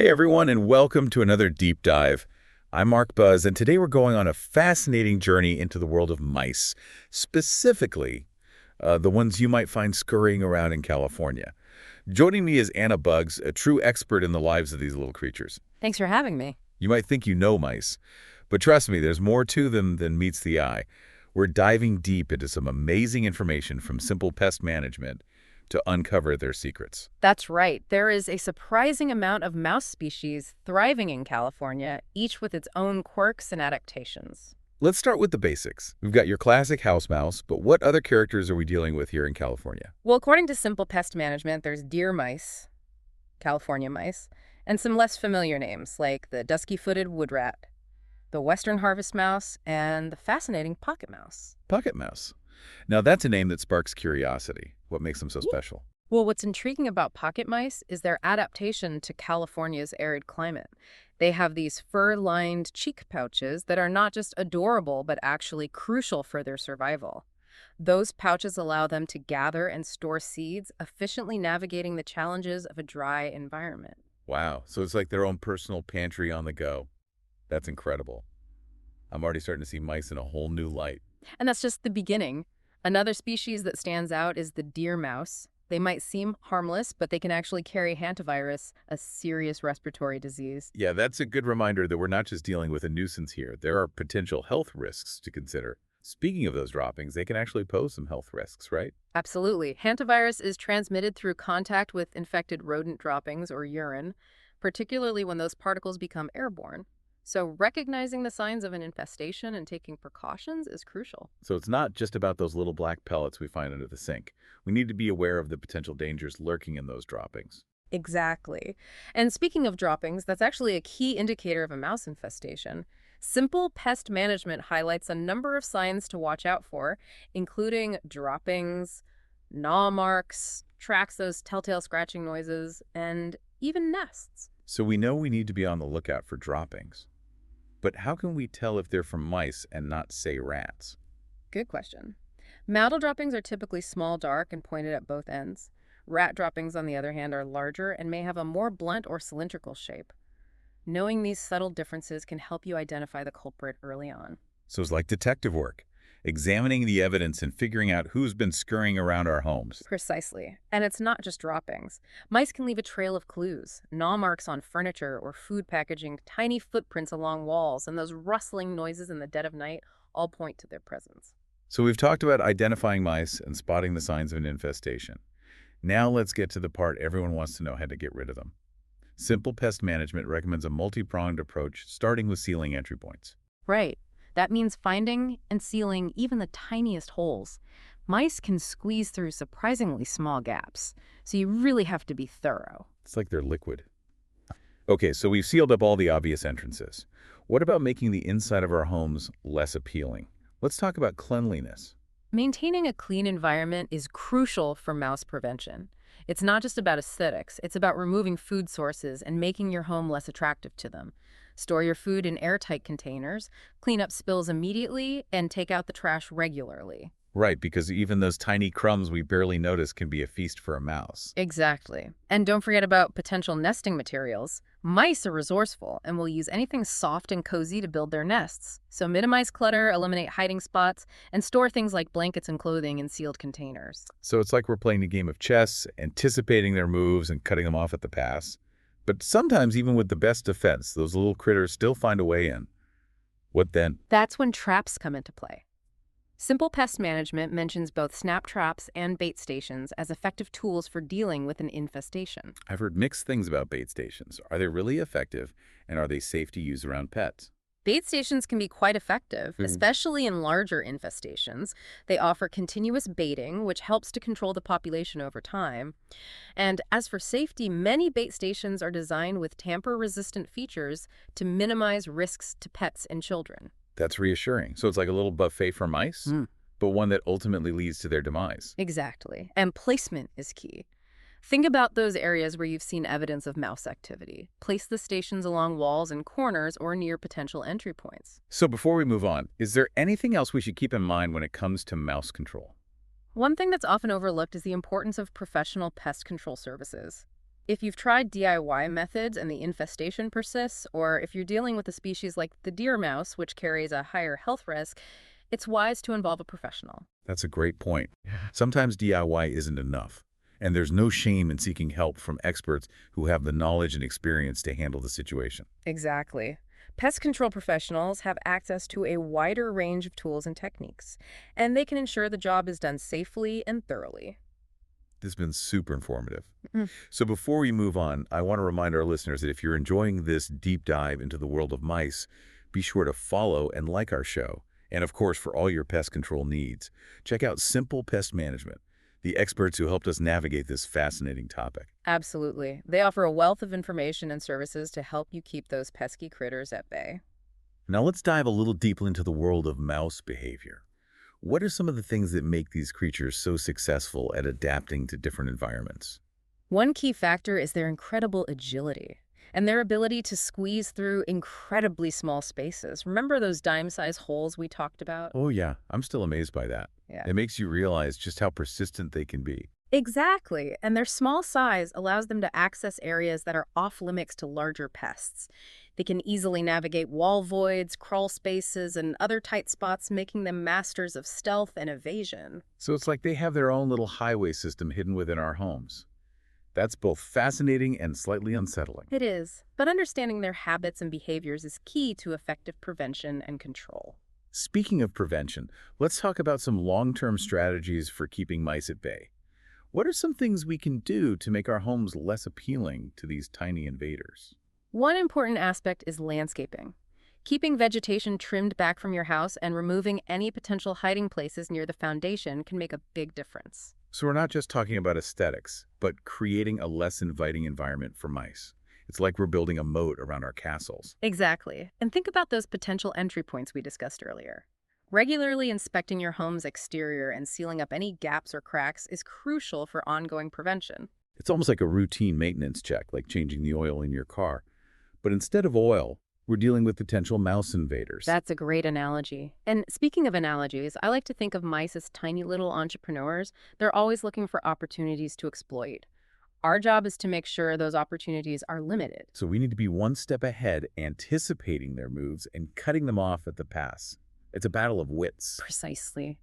Hey everyone, and welcome to another deep dive. I'm Mark Buzz, and today we're going on a fascinating journey into the world of mice, specifically the ones you might find scurrying around in California. Joining me is Anna Buggs, a true expert in the lives of these little creatures. Thanks for having me. You might think you know mice, but trust me, there's more to them than meets the eye. We're diving deep into some amazing information from Simple Pest Management to uncover their secrets. That's right. There is a surprising amount of mouse species thriving in California, each with its own quirks and adaptations. Let's start with the basics. We've got your classic house mouse, but what other characters are we dealing with here in California? Well, according to Simple Pest Management, there's deer mice, California mice, and some less familiar names like the dusky-footed wood rat, the western harvest mouse, and the fascinating pocket mouse. Pocket mouse. Now that's a name that sparks curiosity. What makes them so special? Well, what's intriguing about pocket mice is their adaptation to California's arid climate. They have these fur-lined cheek pouches that are not just adorable, but actually crucial for their survival. Those pouches allow them to gather and store seeds, efficiently navigating the challenges of a dry environment. Wow, so it's like their own personal pantry on the go. That's incredible. I'm already starting to see mice in a whole new light. And that's just the beginning. Another species that stands out is the deer mouse. They might seem harmless, but they can actually carry hantavirus, a serious respiratory disease. Yeah, that's a good reminder that we're not just dealing with a nuisance here. There are potential health risks to consider. Speaking of those droppings, they can actually pose some health risks, right? Absolutely. Hantavirus is transmitted through contact with infected rodent droppings or urine, particularly when those particles become airborne. So recognizing the signs of an infestation and taking precautions is crucial. So it's not just about those little black pellets we find under the sink. We need to be aware of the potential dangers lurking in those droppings. Exactly. And speaking of droppings, that's actually a key indicator of a mouse infestation. Simple Pest Management highlights a number of signs to watch out for, including droppings, gnaw marks, tracks those telltale scratching noises, and even nests. So we know we need to be on the lookout for droppings. But how can we tell if they're from mice and not, say, rats? Good question. Mallow droppings are typically small, dark, and pointed at both ends. Rat droppings, on the other hand, are larger and may have a more blunt or cylindrical shape. Knowing these subtle differences can help you identify the culprit early on. So it's like detective work, examining the evidence and figuring out who's been scurrying around our homes. Precisely. And it's not just droppings. Mice can leave a trail of clues, gnaw marks on furniture or food packaging, tiny footprints along walls, and those rustling noises in the dead of night all point to their presence. So we've talked about identifying mice and spotting the signs of an infestation. Now let's get to the part everyone wants to know how to get rid of them. Simple Pest Management recommends a multi-pronged approach, starting with sealing entry points. Right. That means finding and sealing even the tiniest holes. Mice can squeeze through surprisingly small gaps, so you really have to be thorough. It's like they're liquid. Okay, so we've sealed up all the obvious entrances. What about making the inside of our homes less appealing? Let's talk about cleanliness. Maintaining a clean environment is crucial for mouse prevention. It's not just about aesthetics, it's about removing food sources and making your home less attractive to them. Store your food in airtight containers, clean up spills immediately, and take out the trash regularly. Right, because even those tiny crumbs we barely notice can be a feast for a mouse. Exactly. And don't forget about potential nesting materials. Mice are resourceful and will use anything soft and cozy to build their nests. So minimize clutter, eliminate hiding spots, and store things like blankets and clothing in sealed containers. So it's like we're playing a game of chess, anticipating their moves and cutting them off at the pass. But sometimes, even with the best defense, those little critters still find a way in. What then? That's when traps come into play. Simple Pest Management mentions both snap traps and bait stations as effective tools for dealing with an infestation. I've heard mixed things about bait stations. Are they really effective, and are they safe to use around pets? Bait stations can be quite effective, especially in larger infestations. They offer continuous baiting, which helps to control the population over time. And as for safety, many bait stations are designed with tamper-resistant features to minimize risks to pets and children. That's reassuring. So it's like a little buffet for mice, but one that ultimately leads to their demise. Exactly. And placement is key. Think about those areas where you've seen evidence of mouse activity. Place the stations along walls and corners or near potential entry points. So before we move on, is there anything else we should keep in mind when it comes to mouse control? One thing that's often overlooked is the importance of professional pest control services. If you've tried DIY methods and the infestation persists, or if you're dealing with a species like the deer mouse, which carries a higher health risk, it's wise to involve a professional. That's a great point. Sometimes DIY isn't enough, and there's no shame in seeking help from experts who have the knowledge and experience to handle the situation. Exactly. Pest control professionals have access to a wider range of tools and techniques, and they can ensure the job is done safely and thoroughly. This has been super informative. Mm. So before we move on, I want to remind our listeners that if you're enjoying this deep dive into the world of mice, be sure to follow and like our show. And of course, for all your pest control needs, check out Simple Pest Management, the experts who helped us navigate this fascinating topic. Absolutely. They offer a wealth of information and services to help you keep those pesky critters at bay. Now let's dive a little deeper into the world of mouse behavior. What are some of the things that make these creatures so successful at adapting to different environments? One key factor is their incredible agility and their ability to squeeze through incredibly small spaces. Remember those dime-sized holes we talked about? Oh yeah, I'm still amazed by that. Yeah. It makes you realize just how persistent they can be. Exactly, and their small size allows them to access areas that are off-limits to larger pests. They can easily navigate wall voids, crawl spaces, and other tight spots, making them masters of stealth and evasion. So it's like they have their own little highway system hidden within our homes. That's both fascinating and slightly unsettling. It is, but understanding their habits and behaviors is key to effective prevention and control. Speaking of prevention, let's talk about some long-term strategies for keeping mice at bay. What are some things we can do to make our homes less appealing to these tiny invaders? One important aspect is landscaping. Keeping vegetation trimmed back from your house and removing any potential hiding places near the foundation can make a big difference. So we're not just talking about aesthetics, but creating a less inviting environment for mice. It's like we're building a moat around our castles. Exactly. And think about those potential entry points we discussed earlier. Regularly inspecting your home's exterior and sealing up any gaps or cracks is crucial for ongoing prevention. It's almost like a routine maintenance check, like changing the oil in your car. But instead of oil, we're dealing with potential mouse invaders. That's a great analogy. And speaking of analogies, I like to think of mice as tiny little entrepreneurs. They're always looking for opportunities to exploit. Our job is to make sure those opportunities are limited. So we need to be one step ahead, anticipating their moves and cutting them off at the pass. It's a battle of wits. Precisely.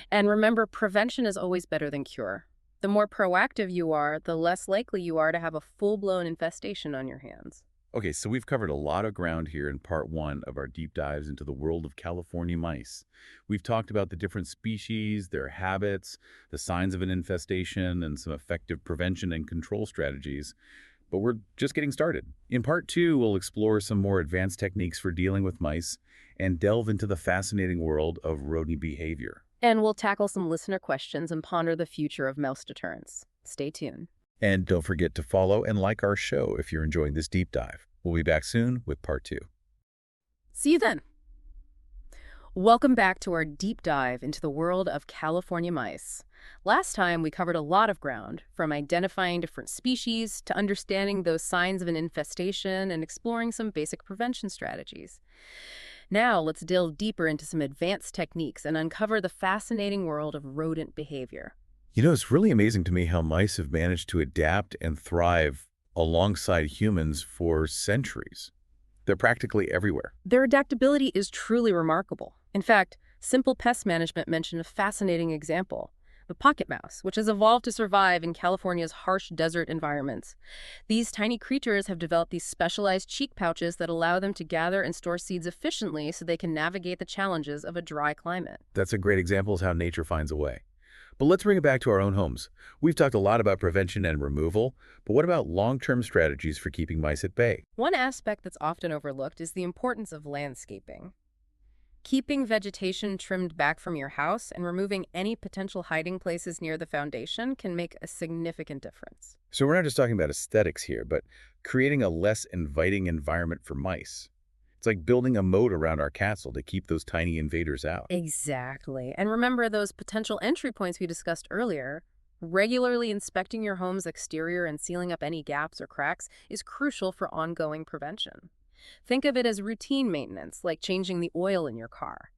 And remember, prevention is always better than cure. The more proactive you are, the less likely you are to have a full-blown infestation on your hands. Okay, so we've covered a lot of ground here in part one of our deep dives into the world of California mice. We've talked about the different species, their habits, the signs of an infestation, and some effective prevention and control strategies. But we're just getting started. In part two, we'll explore some more advanced techniques for dealing with mice and delve into the fascinating world of rodent behavior. And we'll tackle some listener questions and ponder the future of mouse deterrence. Stay tuned. And don't forget to follow and like our show if you're enjoying this deep dive. We'll be back soon with part two. See you then. Welcome back to our deep dive into the world of California mice. Last time, we covered a lot of ground, from identifying different species to understanding those signs of an infestation and exploring some basic prevention strategies. Now, let's delve deeper into some advanced techniques and uncover the fascinating world of rodent behavior. You know, it's really amazing to me how mice have managed to adapt and thrive alongside humans for centuries. They're practically everywhere. Their adaptability is truly remarkable. In fact, Simple Pest Management mentioned a fascinating example, the pocket mouse, which has evolved to survive in California's harsh desert environments. These tiny creatures have developed these specialized cheek pouches that allow them to gather and store seeds efficiently so they can navigate the challenges of a dry climate. That's a great example of how nature finds a way. But let's bring it back to our own homes. We've talked a lot about prevention and removal, but what about long-term strategies for keeping mice at bay? One aspect that's often overlooked is the importance of landscaping. Keeping vegetation trimmed back from your house and removing any potential hiding places near the foundation can make a significant difference. So we're not just talking about aesthetics here, but creating a less inviting environment for mice. It's like building a moat around our castle to keep those tiny invaders out. Exactly. And remember those potential entry points we discussed earlier. Regularly inspecting your home's exterior and sealing up any gaps or cracks is crucial for ongoing prevention. Think of it as routine maintenance, like changing the oil in your car.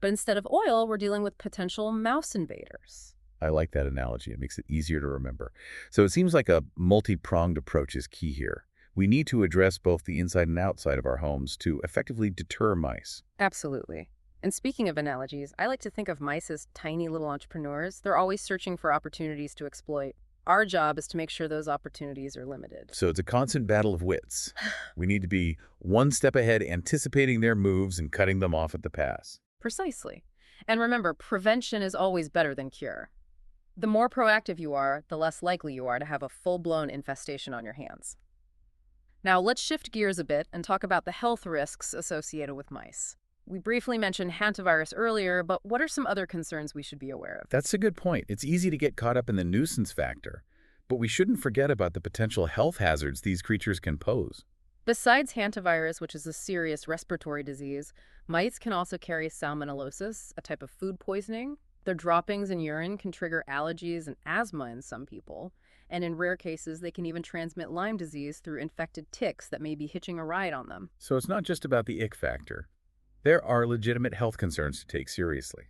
But instead of oil, we're dealing with potential mouse invaders. I like that analogy. It makes it easier to remember. So it seems like a multi-pronged approach is key here. We need to address both the inside and outside of our homes to effectively deter mice. Absolutely. And speaking of analogies, I like to think of mice as tiny little entrepreneurs. They're always searching for opportunities to exploit. Our job is to make sure those opportunities are limited. So it's a constant battle of wits. We need to be one step ahead, anticipating their moves and cutting them off at the pass. Precisely. And remember, prevention is always better than cure. The more proactive you are, the less likely you are to have a full-blown infestation on your hands. Now, let's shift gears a bit and talk about the health risks associated with mice. We briefly mentioned hantavirus earlier, but what are some other concerns we should be aware of? That's a good point. It's easy to get caught up in the nuisance factor, but we shouldn't forget about the potential health hazards these creatures can pose. Besides hantavirus, which is a serious respiratory disease, mice can also carry salmonellosis, a type of food poisoning. Their droppings in urine can trigger allergies and asthma in some people, and in rare cases, they can even transmit Lyme disease through infected ticks that may be hitching a ride on them. So it's not just about the ick factor. There are legitimate health concerns to take seriously.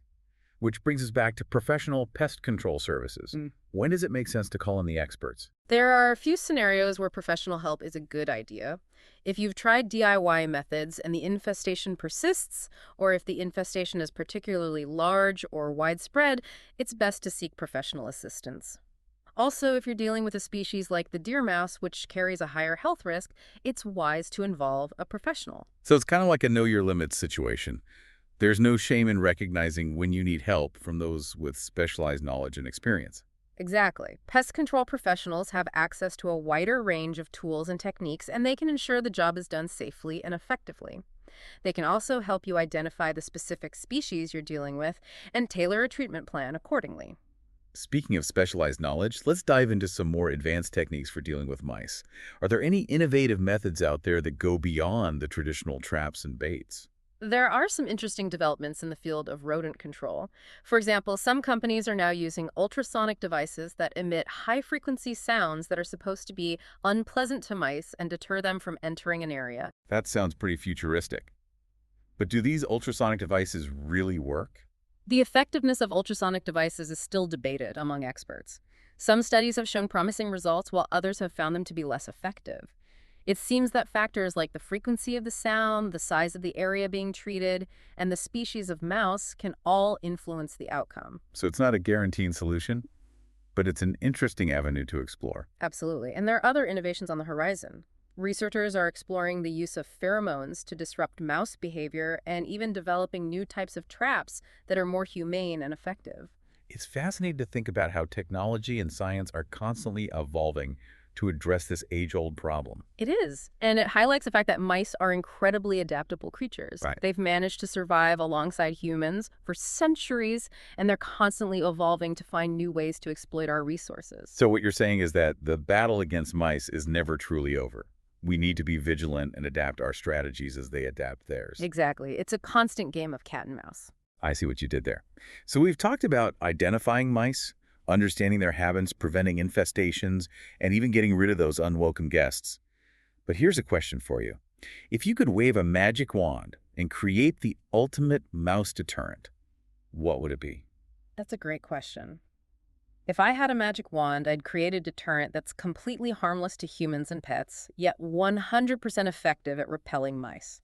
Which brings us back to professional pest control services. When does it make sense to call in the experts? There are a few scenarios where professional help is a good idea. If you've tried DIY methods and the infestation persists, or if the infestation is particularly large or widespread, it's best to seek professional assistance. Also, if you're dealing with a species like the deer mouse, which carries a higher health risk, it's wise to involve a professional. So it's kind of like a know your limits situation. There's no shame in recognizing when you need help from those with specialized knowledge and experience. Exactly. Pest control professionals have access to a wider range of tools and techniques, and they can ensure the job is done safely and effectively. They can also help you identify the specific species you're dealing with and tailor a treatment plan accordingly. Speaking of specialized knowledge, let's dive into some more advanced techniques for dealing with mice. Are there any innovative methods out there that go beyond the traditional traps and baits? There are some interesting developments in the field of rodent control. For example, some companies are now using ultrasonic devices that emit high-frequency sounds that are supposed to be unpleasant to mice and deter them from entering an area. That sounds pretty futuristic. But do these ultrasonic devices really work? The effectiveness of ultrasonic devices is still debated among experts. Some studies have shown promising results, while others have found them to be less effective. It seems that factors like the frequency of the sound, the size of the area being treated, and the species of mouse can all influence the outcome. So it's not a guaranteed solution, but it's an interesting avenue to explore. Absolutely. And there are other innovations on the horizon. Researchers are exploring the use of pheromones to disrupt mouse behavior and even developing new types of traps that are more humane and effective. It's fascinating to think about how technology and science are constantly evolving to address this age-old problem. It is. And it highlights the fact that mice are incredibly adaptable creatures. Right. They've managed to survive alongside humans for centuries, and they're constantly evolving to find new ways to exploit our resources. So what you're saying is that the battle against mice is never truly over. We need to be vigilant and adapt our strategies as they adapt theirs. Exactly. It's a constant game of cat and mouse. I see what you did there. So we've talked about identifying mice, understanding their habits, preventing infestations, and even getting rid of those unwelcome guests. But here's a question for you. If you could wave a magic wand and create the ultimate mouse deterrent, what would it be? That's a great question. If I had a magic wand, I'd create a deterrent that's completely harmless to humans and pets, yet 100% effective at repelling mice.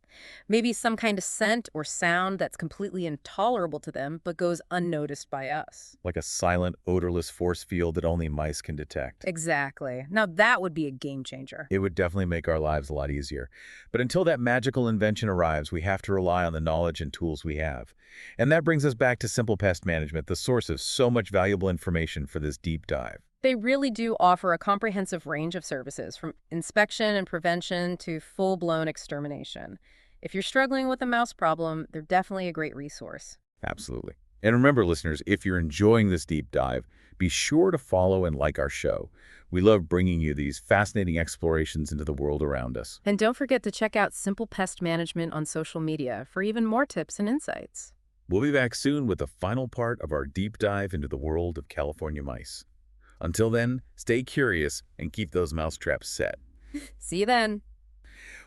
Maybe some kind of scent or sound that's completely intolerable to them, but goes unnoticed by us. Like a silent, odorless force field that only mice can detect. Exactly. Now that would be a game changer. It would definitely make our lives a lot easier. But until that magical invention arrives, we have to rely on the knowledge and tools we have. And that brings us back to Simple Pest Management, the source of so much valuable information for this deep dive. They really do offer a comprehensive range of services, from inspection and prevention to full-blown extermination. If you're struggling with a mouse problem, they're definitely a great resource. Absolutely. And remember, listeners, if you're enjoying this deep dive, be sure to follow and like our show. We love bringing you these fascinating explorations into the world around us. And don't forget to check out Simple Pest Management on social media for even more tips and insights. We'll be back soon with the final part of our deep dive into the world of California mice. Until then, stay curious and keep those mouse traps set. See you then.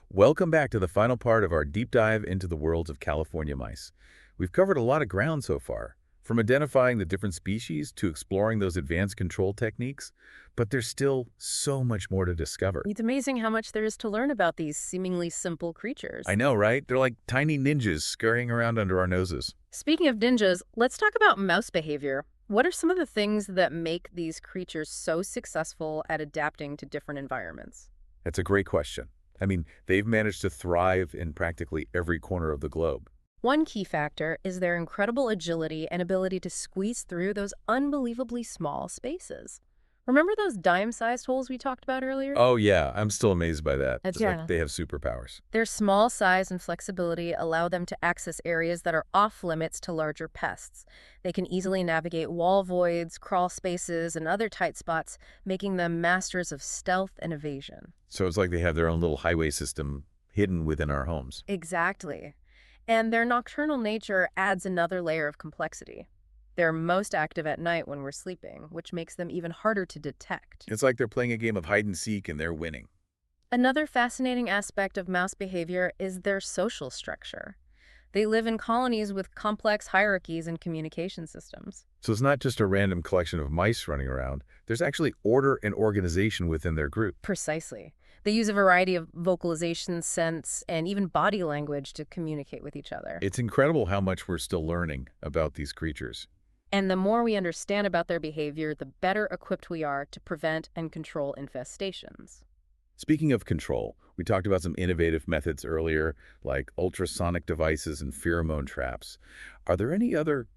Welcome back to the final part of our deep dive into the world of California mice. We've covered a lot of ground so far, From identifying the different species to exploring those advanced control techniques, but there's still so much more to discover. It's amazing how much there is to learn about these seemingly simple I creatures. know, right? They're like tiny ninjas scurrying around under our noses. Speaking of ninjas, let's talk about mouse behavior. What are some of the things that make these creatures so successful at adapting to different environments? That's a great question. I mean, they've managed to thrive in practically every corner of the globe. One key factor is their incredible agility and ability to squeeze through those unbelievably small spaces. Remember those dime-sized holes we talked about earlier? Oh, yeah, I'm still amazed by that. It's like Yeah. they have superpowers. Their small size and flexibility allow them to access areas that are off limits to larger pests. They can easily navigate wall voids, crawl spaces, and other tight spots, making them masters of stealth and evasion. So it's like they have their own little highway system hidden within our homes. Exactly. And their nocturnal nature adds another layer of complexity. They're most active at night when we're sleeping, which makes them even harder to detect. It's like they're playing a game of hide and seek and they're winning. Another fascinating aspect of mouse behavior is their social structure. They live in colonies with complex hierarchies and communication systems. So it's not just a random collection of mice running around. There's actually order and organization within their group. Precisely. They use a variety of vocalizations, scents, and even body language to communicate with each other. It's incredible how much we're still learning about these creatures. And the more we understand about their behavior, the better equipped we are to prevent and control infestations. Speaking of control, we talked about some innovative methods earlier, like ultrasonic devices and pheromone traps. Are there any other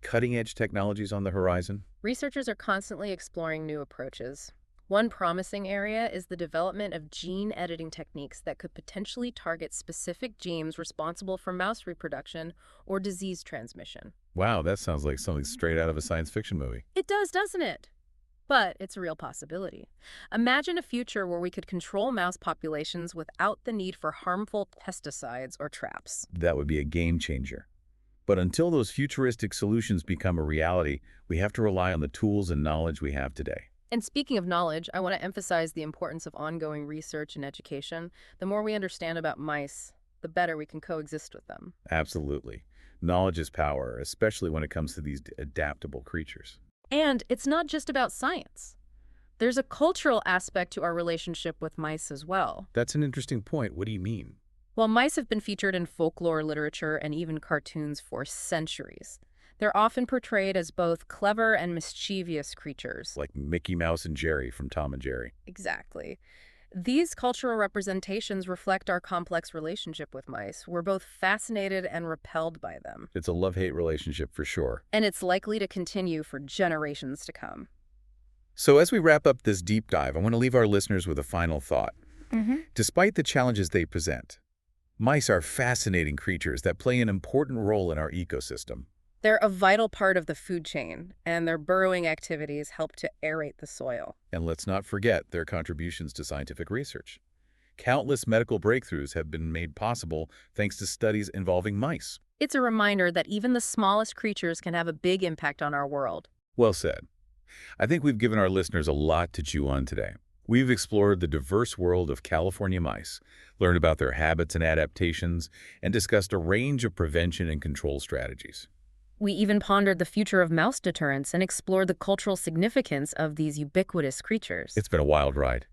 cutting-edge technologies on the horizon? Researchers are constantly exploring new approaches. One promising area is the development of gene editing techniques that could potentially target specific genes responsible for mouse reproduction or disease transmission. Wow, that sounds like something straight out of a science fiction movie. It does, doesn't it? But it's a real possibility. Imagine a future where we could control mouse populations without the need for harmful pesticides or traps. That would be a game changer. But until those futuristic solutions become a reality, we have to rely on the tools and knowledge we have today. And speaking of knowledge, I want to emphasize the importance of ongoing research and education. The more we understand about mice, the better we can coexist with them. Absolutely. Knowledge is power, especially when it comes to these adaptable creatures. And it's not just about science. There's a cultural aspect to our relationship with mice as well. That's an interesting point. What do you mean? While mice have been featured in folklore literature and even cartoons for centuries, they're often portrayed as both clever and mischievous creatures. Like Mickey Mouse and Jerry from Tom and Jerry. Exactly. These cultural representations reflect our complex relationship with mice. We're both fascinated and repelled by them. It's a love-hate relationship for sure. And it's likely to continue for generations to come. So as we wrap up this deep dive, I want to leave our listeners with a final thought. Despite the challenges they present, mice are fascinating creatures that play an important role in our ecosystem. They're a vital part of the food chain, and their burrowing activities help to aerate the soil. And let's not forget their contributions to scientific research. Countless medical breakthroughs have been made possible thanks to studies involving mice. It's a reminder that even the smallest creatures can have a big impact on our world. Well said. I think we've given our listeners a lot to chew on today. We've explored the diverse world of California mice, learned about their habits and adaptations, and discussed a range of prevention and control strategies. We even pondered the future of mouse deterrence and explored the cultural significance of these ubiquitous creatures. It's been a wild ride,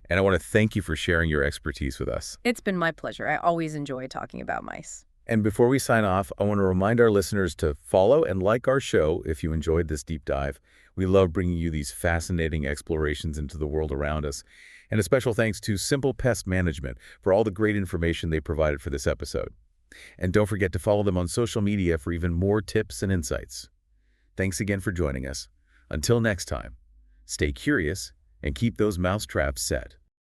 and I want to thank you for sharing your expertise with us. It's been my pleasure. I always enjoy talking about mice. And before we sign off, I want to remind our listeners to follow and like our show if you enjoyed this deep dive. We love bringing you these fascinating explorations into the world around us. And a special thanks to Simple Pest Management for all the great information they provided for this episode. And don't forget to follow them on social media for even more tips and insights. Thanks again for joining us. Until next time, stay curious and keep those mouse traps set.